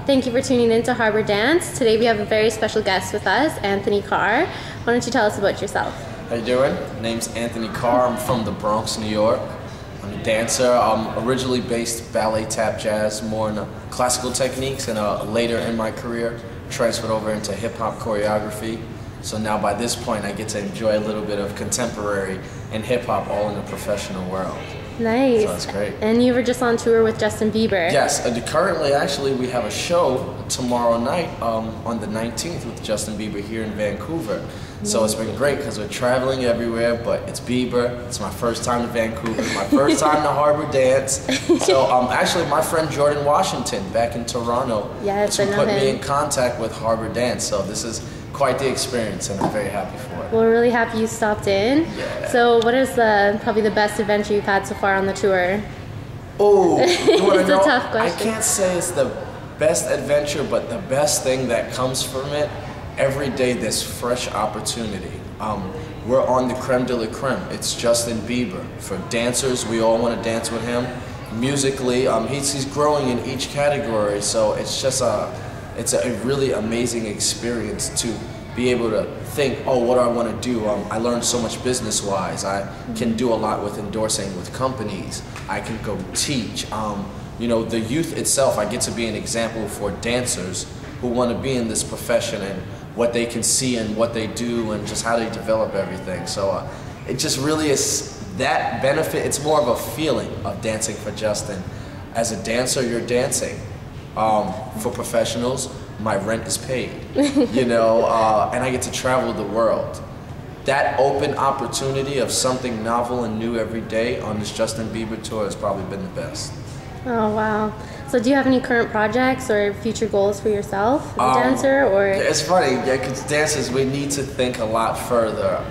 Thank you for tuning in to Harbour Dance. Today we have a very special guest with us, Anthony Carr. Why don't you tell us about yourself? How you doing? My name's Anthony Carr. I'm from the Bronx, New York. I'm a dancer. I'm originally based ballet, tap, jazz, more in classical techniques, and later in my career transferred over into hip-hop choreography. So now by this point I get to enjoy a little bit of contemporary and hip-hop all in the professional world. Nice. So that's great. And you were just on tour with Justin Bieber. Yes, currently actually we have a show tomorrow night on the 19th with Justin Bieber here in Vancouver. So it's been great because we're traveling everywhere, but it's Bieber. It's my first time to Vancouver, my first time to Harbour Dance. So actually my friend Jordan Washington back in Toronto put me in contact with Harbour Dance. So this is quite the experience and I'm very happy for it. Well, we're really happy you stopped in. Yeah. So what is probably the best adventure you've had so far on the tour? Oh, it's a tough question. I can't say it's the best adventure, but the best thing that comes from it, every day there's fresh opportunity. We're on the creme de la creme. It's Justin Bieber. For dancers, we all want to dance with him. Musically, he's growing in each category, so it's just it's a really amazing experience to be able to think, oh, what do I want to do? I learned so much business-wise. I can do a lot with endorsing with companies. I can go teach. You know, the youth itself, I get to be an example for dancers who want to be in this profession and what they can see and what they do and just how they develop everything. So it just really is that benefit. It's more of a feeling of dancing for Justin. As a dancer, you're dancing. For professionals, my rent is paid, you know, and I get to travel the world. That open opportunity of something novel and new every day on this Justin Bieber tour has probably been the best. Oh, wow. So do you have any current projects or future goals for yourself as a dancer? Or? It's funny, because dancers, we need to think a lot further.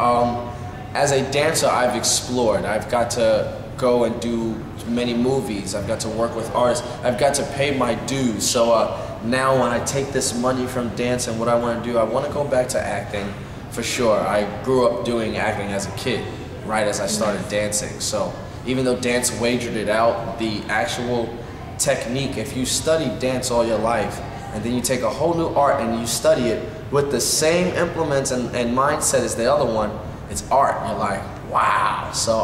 As a dancer, I've explored. I've got to go and do many movies. I've got to work with artists. I've got to pay my dues. So now when I take this money from dance and what I want to do, I want to go back to acting for sure. I grew up doing acting as a kid, right as I started dancing. So even though dance wagered it out, the actual technique, if you study dance all your life and then you take a whole new art and you study it with the same implements and mindset as the other one, it's art. You're like, wow. So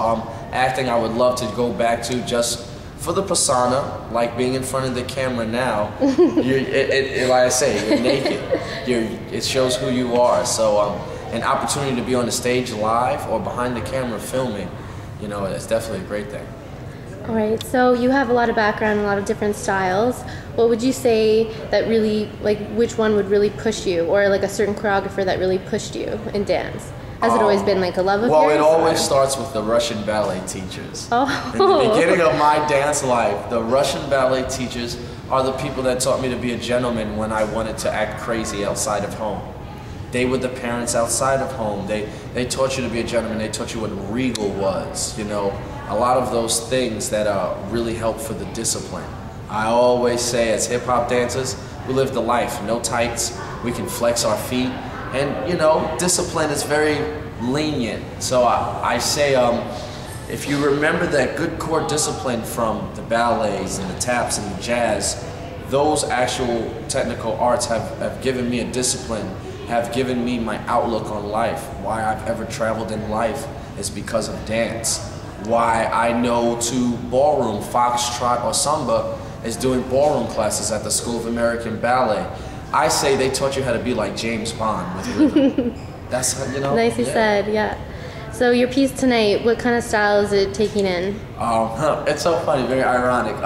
acting, I would love to go back to just for the persona, like being in front of the camera now. Like I say, you're naked. It shows who you are. So an opportunity to be on the stage live or behind the camera filming, you know, it's definitely a great thing. All right, so you have a lot of background, a lot of different styles. What would you say that really, like, which one would really push you, or like a certain choreographer that really pushed you in dance? Has it always been like a love of yours? Well, it always starts with the Russian ballet teachers. Oh. In the beginning of my dance life, the Russian ballet teachers are the people that taught me to be a gentleman when I wanted to act crazy outside of home. They were the parents outside of home. They taught you to be a gentleman. They taught you what regal was, you know. A lot of those things that really help for the discipline. I always say as hip-hop dancers, we live the life. No tights. We can flex our feet. And, you know, discipline is very lenient. So I say, if you remember that good core discipline from the ballets and the taps and the jazz, those actual technical arts have given me a discipline, have given me my outlook on life. Why I've ever traveled in life is because of dance. Why I know to ballroom, foxtrot, or samba is doing ballroom classes at the School of American Ballet. I say they taught you how to be like James Bond with rhythm. That's how, you know. Nicely said, yeah. So your piece tonight, what kind of style is it taking in? It's so funny, very ironic.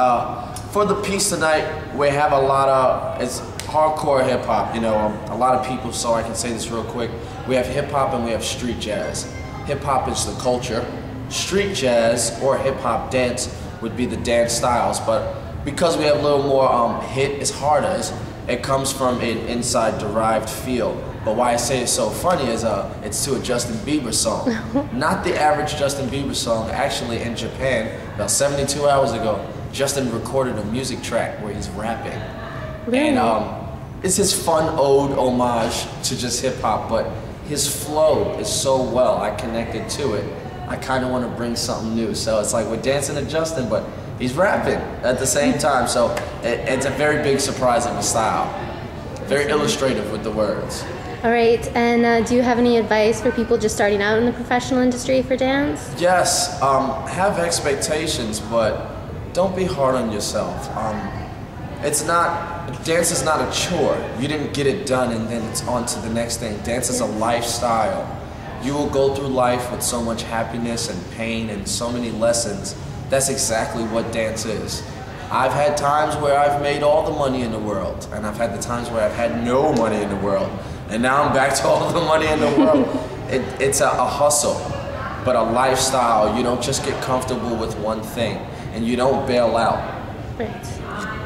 For the piece tonight, we have a lot of, it's hardcore hip hop, you know, a lot of people, so I can say this real quick. We have hip hop and we have street jazz. Hip hop is the culture. Street jazz or hip hop dance would be the dance styles, but because we have a little more hit, it's harder. It comes from an inside derived feel. But why I say it's so funny is it's to a Justin Bieber song. Not the average Justin Bieber song. Actually, in Japan, about 72 hours ago, Justin recorded a music track where he's rapping. Really? And it's his fun ode homage to just hip hop, but his flow is so well, I connected to it. I kind of want to bring something new. So it's like we're dancing to Justin, but he's rapping at the same time. So it's a very big surprise of his style. Very illustrative with the words. All right, and do you have any advice for people just starting out in the professional industry for dance? Yes, have expectations, but don't be hard on yourself. Dance is not a chore. You didn't get it done and then it's on to the next thing. Dance is a lifestyle. You will go through life with so much happiness and pain and so many lessons. That's exactly what dance is. I've had times where I've made all the money in the world, and I've had the times where I've had no money in the world, and now I'm back to all the money in the world. It's a hustle, but a lifestyle. You don't just get comfortable with one thing, and you don't bail out. Right.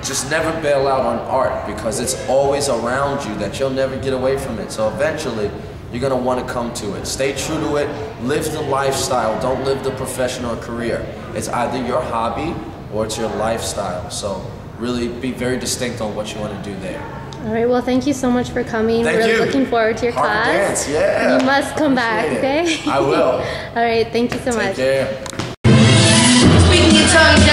Just never bail out on art, because it's always around you that you'll never get away from it. So eventually, you're gonna want to come to it. Stay true to it, live the lifestyle, don't live the professional career. It's either your hobby or it's your lifestyle. So really be very distinct on what you want to do there. All right, well, thank you so much for coming. Thank We're you. looking forward to your Harbour class. Dance, yeah. You must come back, okay? I will. All right, thank you so much. Take care. Speaking in tongues,